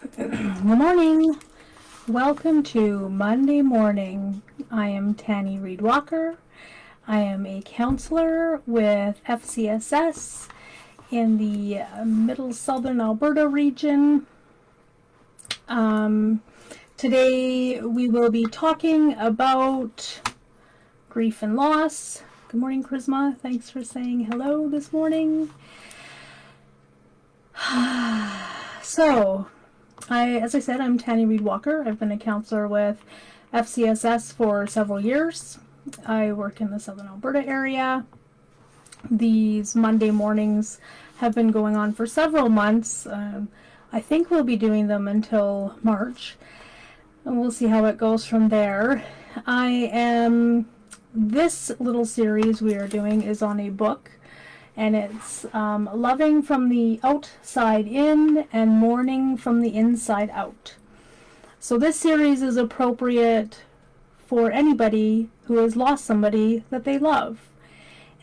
Good morning. Welcome to Monday Morning. I am Tanny Reed Walker. I am a counselor with FCSS in the middle southern Alberta region. Today we will be talking about grief and loss. Good morning, Charisma. Thanks for saying hello this morning. So, as I said, I'm Tanny Reed Walker. I've been a counselor with FCSS for several years. I work in the southern Alberta area. These Monday mornings have been going on for several months. I think we'll be doing them until March, and we'll see how it goes from there. This little series we are doing is on a book, and it's Loving from the Outside In and Mourning from the Inside Out. So this series is appropriate for anybody who has lost somebody that they love.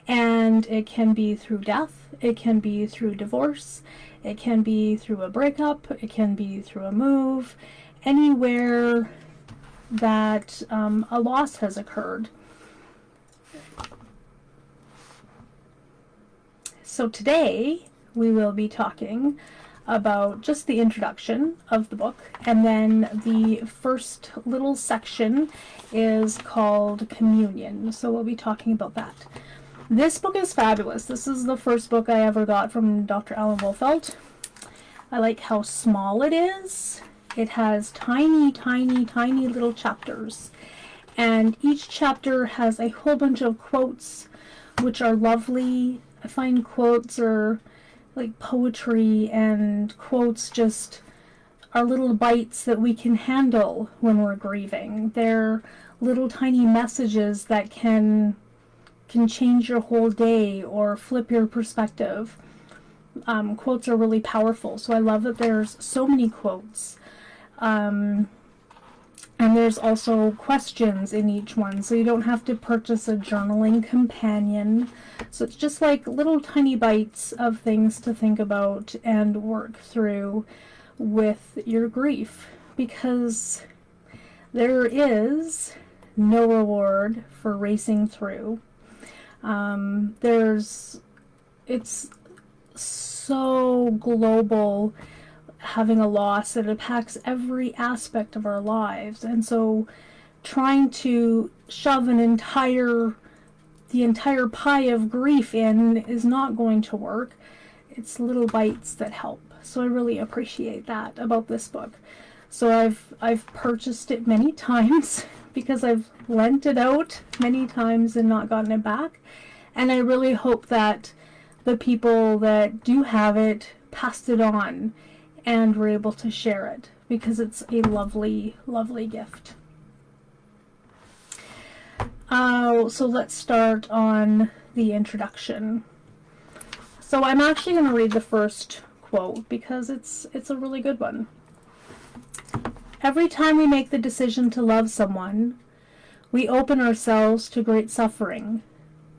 And it can be through death, it can be through divorce, it can be through a breakup, it can be through a move, anywhere that a loss has occurred. So today we will be talking about just the introduction of the book, and then the first little section is called Communion. So we'll be talking about that. This book is fabulous. This is the first book I ever got from Dr. Alan Wolfelt. I like how small it is. It has tiny, tiny, tiny little chapters, and each chapter has a whole bunch of quotes which are lovely. I find quotes are like poetry, and quotes just are little bites that we can handle when we're grieving. They're little tiny messages that can change your whole day or flip your perspective. Quotes are really powerful, so I love that there's so many quotes. And there's also questions in each one, so you don't have to purchase a journaling companion. So it's just like little tiny bites of things to think about and work through with your grief, because there is no reward for racing through. It's so global, having a loss, that impacts every aspect of our lives, and so trying to shove the entire pie of grief in is not going to work. It's little bites that help. So I really appreciate that about this book. So I've purchased it many times because I've lent it out many times and not gotten it back, and I really hope that the people that do have it passed it on and were able to share it, because it's a lovely, lovely gift. So let's start on the introduction. So I'm actually going to read the first quote because it's a really good one. Every time we make the decision to love someone, we open ourselves to great suffering,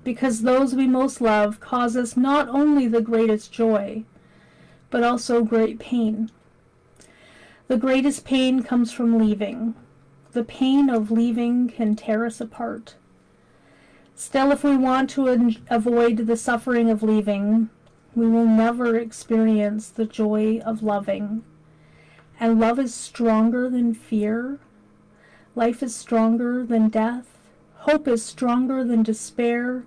because those we most love cause us not only the greatest joy, but also great pain. The greatest pain comes from leaving. The pain of leaving can tear us apart. Still, if we want to avoid the suffering of leaving, we will never experience the joy of loving. And love is stronger than fear. Life is stronger than death. Hope is stronger than despair.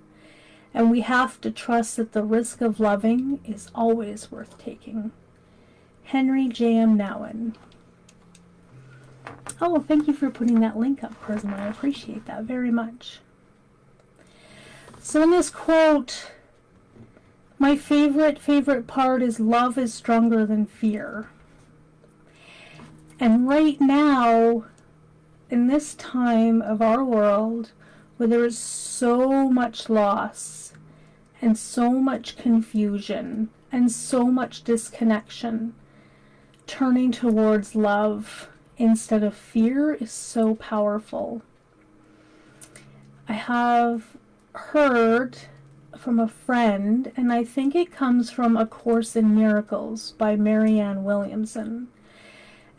And we have to trust that the risk of loving is always worth taking. Henry J.M. Nouwen. Oh, thank you for putting that link up, Charisma. I appreciate that very much. So in this quote, my favorite part is love is stronger than fear. And right now, in this time of our world, where there is so much loss and so much confusion and so much disconnection, turning towards love instead of fear is so powerful. I have heard from a friend, and I think it comes from A Course in Miracles by Marianne Williamson.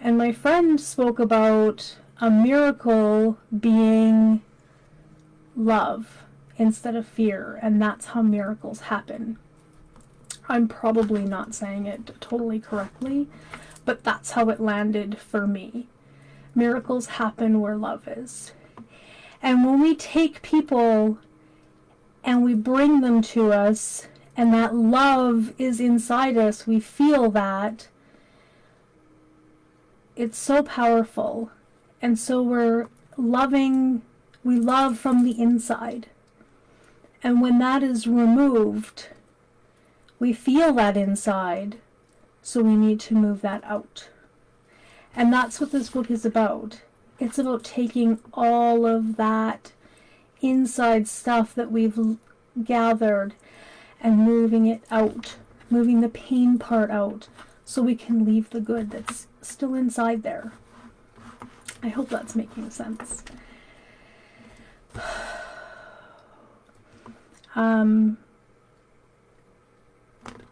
And my friend spoke about a miracle being love instead of fear, and that's how miracles happen. I'm probably not saying it totally correctly, but that's how it landed for me. Miracles happen where love is. And when we take people and we bring them to us, and that love is inside us, we feel that, it's so powerful. And so we love from the inside. And when that is removed, we feel that inside, so we need to move that out. And that's what this book is about. It's about taking all of that inside stuff that we've gathered and moving it out, moving the pain part out, so we can leave the good that's still inside there. I hope that's making sense.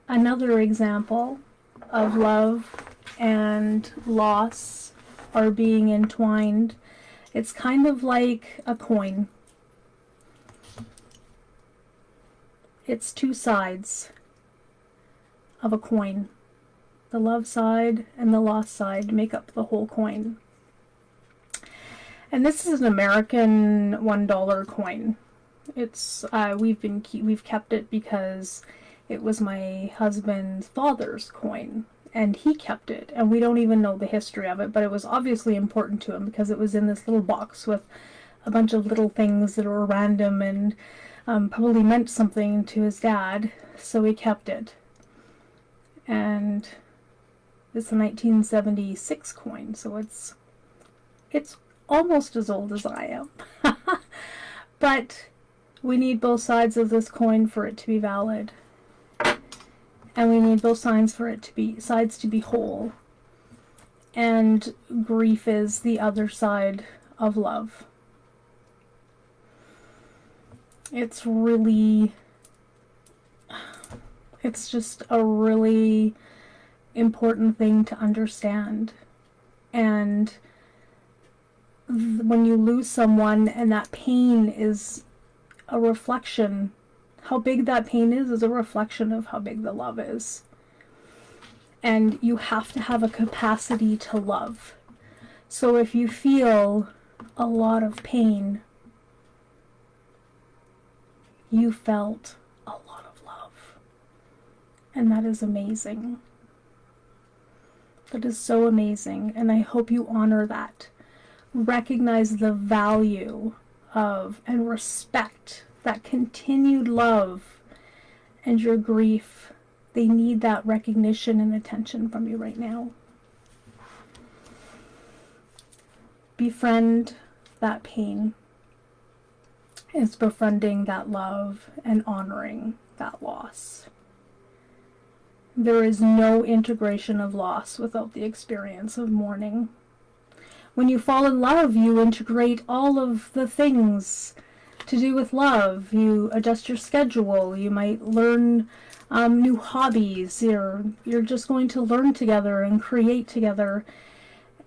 Another example of love and loss are being entwined. It's kind of like a coin. It's two sides of a coin. The love side and the loss side make up the whole coin. And this is an American $1 coin. It's we've kept it because it was my husband's father's coin, and he kept it, and we don't even know the history of it, but it was obviously important to him because it was in this little box with a bunch of little things that were random and probably meant something to his dad, so he kept it. And it's a 1976 coin, so it's almost as old as I am. But we need both sides of this coin for it to be valid. And we need both sides to be whole. And grief is the other side of love. It's just a really important thing to understand. And when you lose someone and that pain is a reflection, how big that pain is a reflection of how big the love is. And you have to have a capacity to love. So if you feel a lot of pain, you felt a lot of love. And that is amazing. That is so amazing, and I hope you honor that. Recognize the value of and respect that continued love and your grief. They need that recognition and attention from you right now. Befriend that pain. It's befriending that love and honoring that loss. There is no integration of loss without the experience of mourning. When you fall in love, you integrate all of the things to do with love. You adjust your schedule. You might learn new hobbies. You're just going to learn together and create together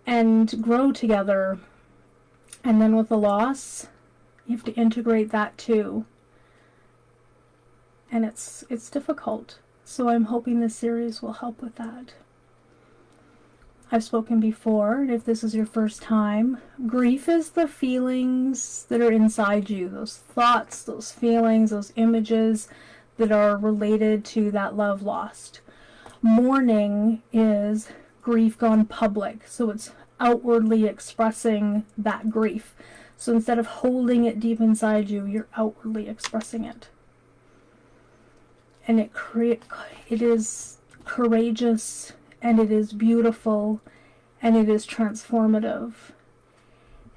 and grow together. And then with the loss, you have to integrate that too. And it's difficult. So I'm hoping this series will help with that. I've spoken before, and if this is your first time, grief is the feelings that are inside you, those thoughts, those feelings, those images that are related to that love lost. Mourning is grief gone public, so it's outwardly expressing that grief. So instead of holding it deep inside you, you're outwardly expressing it. And it is courageous, and it is beautiful, and it is transformative.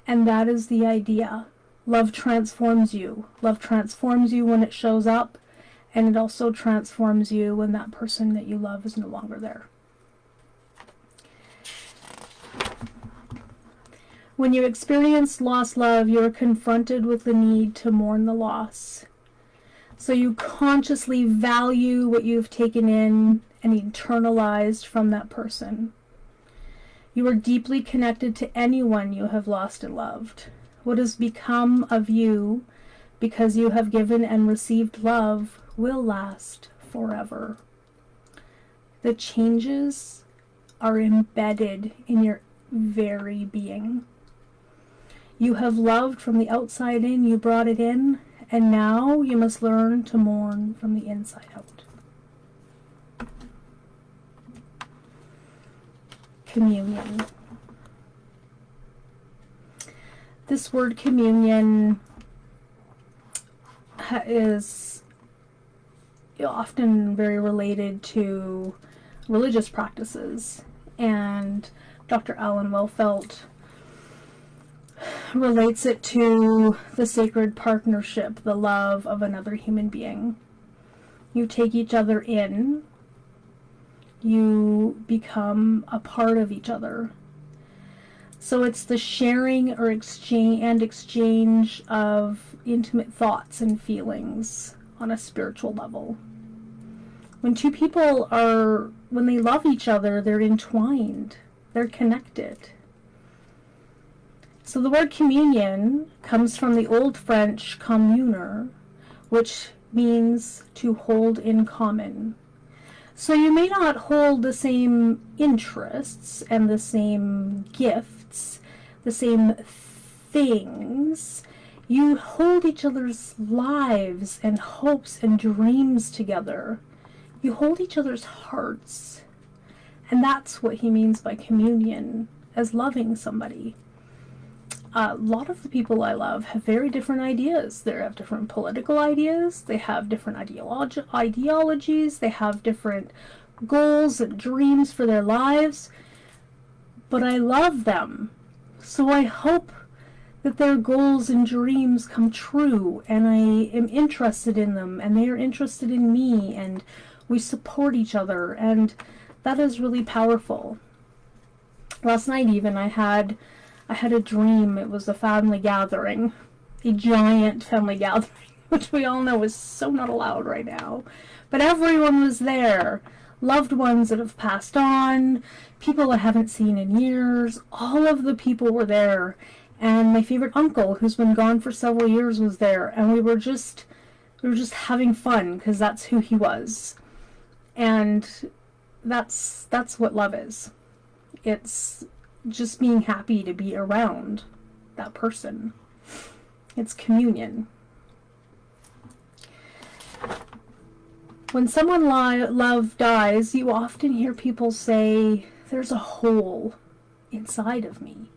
And that is the idea. Love transforms you. Love transforms you when it shows up, and it also transforms you when that person that you love is no longer there. When you experience lost love, you are confronted with the need to mourn the loss. So you consciously value what you've taken in and internalized from that person. You are deeply connected to anyone you have lost and loved. What has become of you because you have given and received love will last forever. The changes are embedded in your very being. You have loved from the outside in, you brought it in, and now you must learn to mourn from the inside out. Communion. This word communion is often very related to religious practices, and Dr. Alan Wellfelt relates it to the sacred partnership, the love of another human being. You take each other in, you become a part of each other. So it's the sharing or exchange of intimate thoughts and feelings on a spiritual level. When two people when they love each other, they're entwined, they're connected. So the word communion comes from the Old French communeur, which means to hold in common. So you may not hold the same interests and the same gifts, the same things. You hold each other's lives and hopes and dreams together. You hold each other's hearts. And that's what he means by communion, as loving somebody. A lot of the people I love have very different ideas. They have different political ideas, they have different ideologies, they have different goals and dreams for their lives, but I love them. So I hope that their goals and dreams come true, and I am interested in them, and they are interested in me, and we support each other, and that is really powerful. Last night even I had a dream. It was a family gathering, a giant family gathering, which we all know is so not allowed right now. But everyone was there. Loved ones that have passed on, people I haven't seen in years, all of the people were there. And my favorite uncle, who's been gone for several years, was there. And we were just having fun, because that's who he was. And that's what love is. It's just being happy to be around that person. It's communion. When someone love dies, you often hear people say, there's a hole inside of me.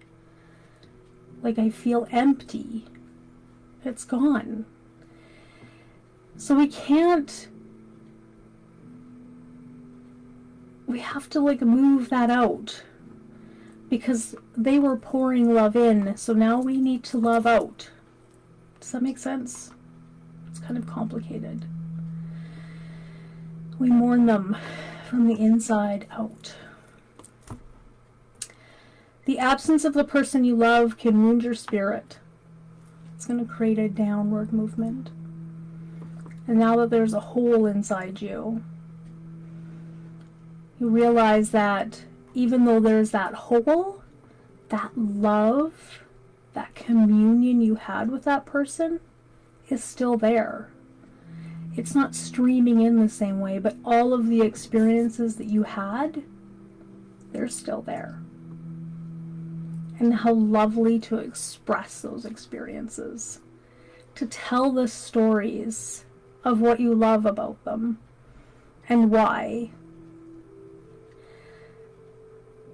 Like I feel empty. It's gone. So we have to move that out. Because they were pouring love in, so now we need to love out. Does that make sense? It's kind of complicated. We mourn them from the inside out. The absence of the person you love can wound your spirit. It's going to create a downward movement. And now that there's a hole inside you, you realize that even though there's that hole, that love, that communion you had with that person is still there. It's not streaming in the same way, but all of the experiences that you had, they're still there. And how lovely to express those experiences, to tell the stories of what you love about them and why.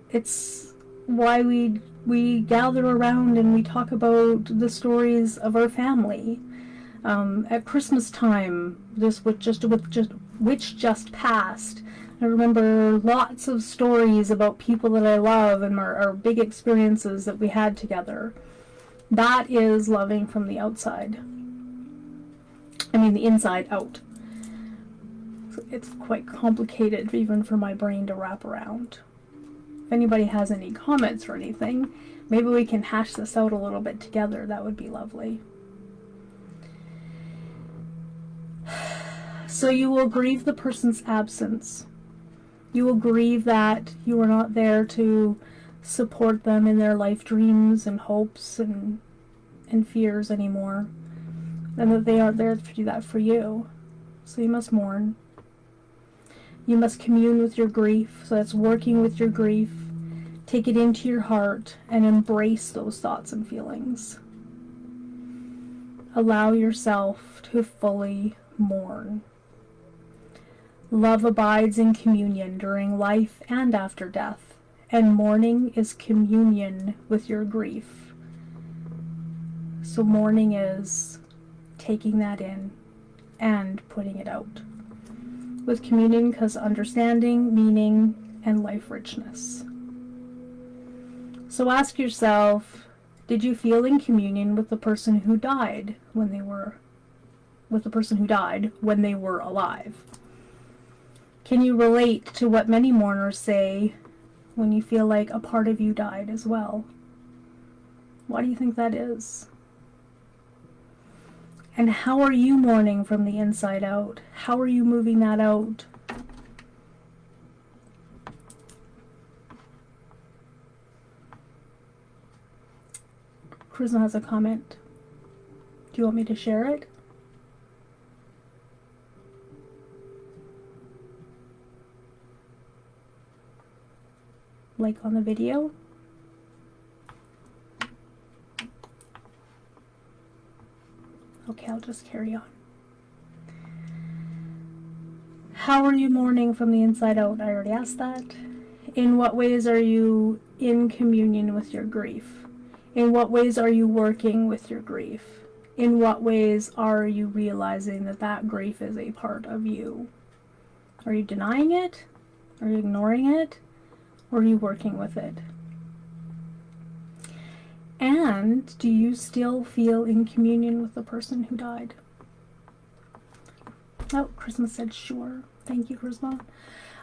It's why we gather around and we talk about the stories of our family. At Christmas time, which just passed, I remember lots of stories about people that I love and our big experiences that we had together. That is loving from the outside. The inside out. It's quite complicated even for my brain to wrap around. If anybody has any comments or anything, maybe we can hash this out a little bit together. That would be lovely. So you will grieve the person's absence. You will grieve that you were not there to support them in their life dreams and hopes and fears anymore, and that they aren't there to do that for you. So you must mourn. You must commune with your grief. So that's working with your grief. Take it into your heart and embrace those thoughts and feelings. Allow yourself to fully mourn. Love abides in communion during life and after death, and mourning is communion with your grief. So mourning is taking that in and putting it out. With communion comes understanding, meaning, and life richness. So ask yourself, did you feel in communion with the person who died when they were alive? Can you relate to what many mourners say when you feel like a part of you died as well? Why do you think that is? And how are you mourning from the inside out? How are you moving that out? Charisma has a comment. Do you want me to share it? Like on the video? Okay, I'll just carry on. How are you mourning from the inside out? I already asked that. In what ways are you in communion with your grief? In what ways are you working with your grief? In what ways are you realizing that that grief is a part of you? Are you denying it? Are you ignoring it? Or are you working with it? And do you still feel in communion with the person who died? Oh, Charisma said sure. Thank you, Charisma.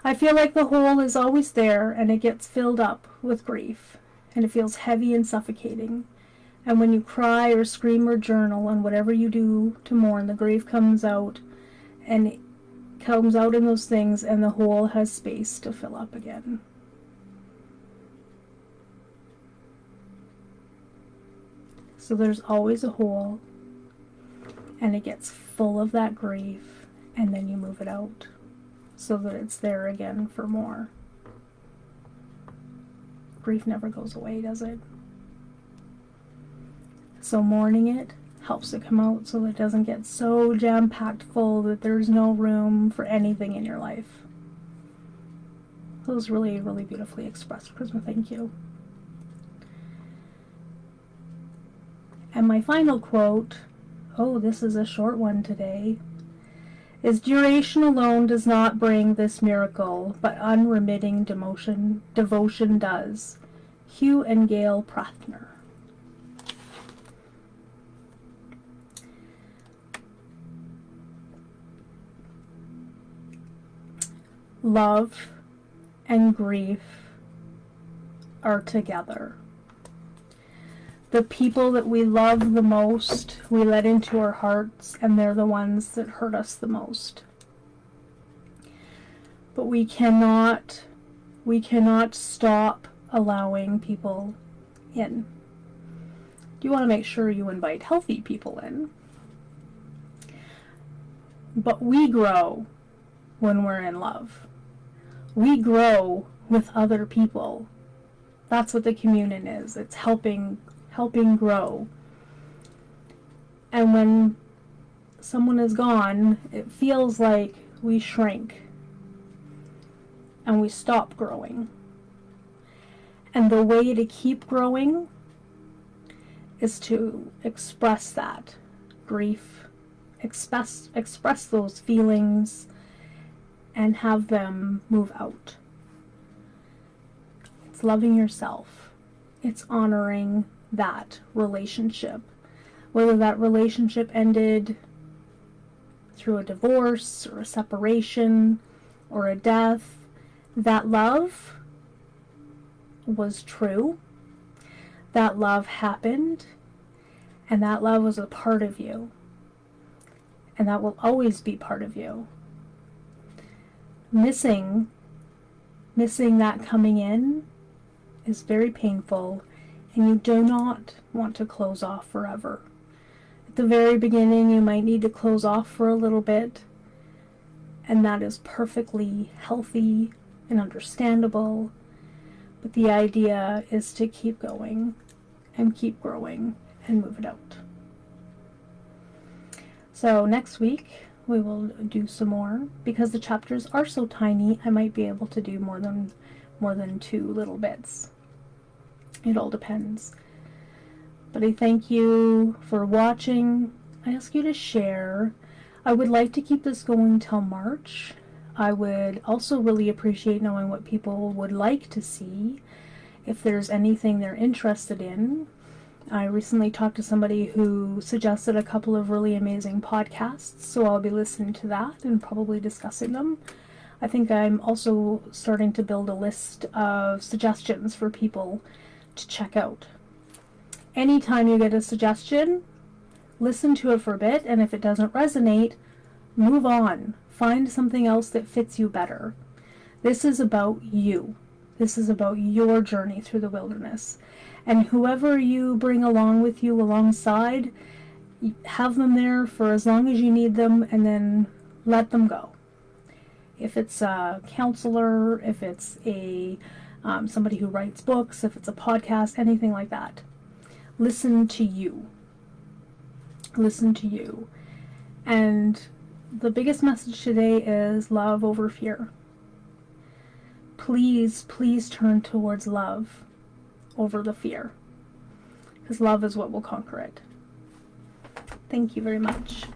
I feel like the hole is always there and it gets filled up with grief. And it feels heavy and suffocating. And when you cry or scream or journal and whatever you do to mourn, the grief comes out, and it comes out in those things, and the hole has space to fill up again. So there's always a hole, and it gets full of that grief, and then you move it out so that it's there again for more. Grief never goes away, does it? So mourning it helps it come out so that it doesn't get so jam-packed full that there's no room for anything in your life. That was really, really beautifully expressed, Charisma. Thank you. And my final quote, oh, this is a short one today, is duration alone does not bring this miracle, but unremitting devotion does. Hugh and Gail Prathner. Love and grief are together. The people that we love the most, we let into our hearts, and they're the ones that hurt us the most. But we cannot stop allowing people in. You want to make sure you invite healthy people in. But we grow when we're in love. We grow with other people. That's what the communion is. It's helping grow. And when someone is gone, it feels like we shrink and we stop growing. And the way to keep growing is to express that grief, express those feelings, and have them move out. It's loving yourself. It's honoring that relationship. Whether that relationship ended through a divorce or a separation or a death, that love was true. That love happened, and that love was a part of you. And that will always be part of you. Missing that coming in is very painful, and you do not want to close off forever. At the very beginning, you might need to close off for a little bit, and that is perfectly healthy and understandable. But the idea is to keep going and keep growing and move it out. So next week we will do some more. Because the chapters are so tiny, I might be able to do more than 2 little bits. It all depends. But I thank you for watching. I ask you to share. I would like to keep this going till March. I would also really appreciate knowing what people would like to see, if there's anything they're interested in. I recently talked to somebody who suggested a couple of really amazing podcasts, so I'll be listening to that and probably discussing them. I think I'm also starting to build a list of suggestions for people to check out. Anytime you get a suggestion, listen to it for a bit, and if it doesn't resonate, move on. Find something else that fits you better. This is about you. This is about your journey through the wilderness. And whoever you bring along with you alongside, have them there for as long as you need them, and then let them go. If it's a counselor, if it's a somebody who writes books, if it's a podcast, anything like that, listen to you. Listen to you. And the biggest message today is love over fear. Please, please turn towards love over the fear, because love is what will conquer it. Thank you very much.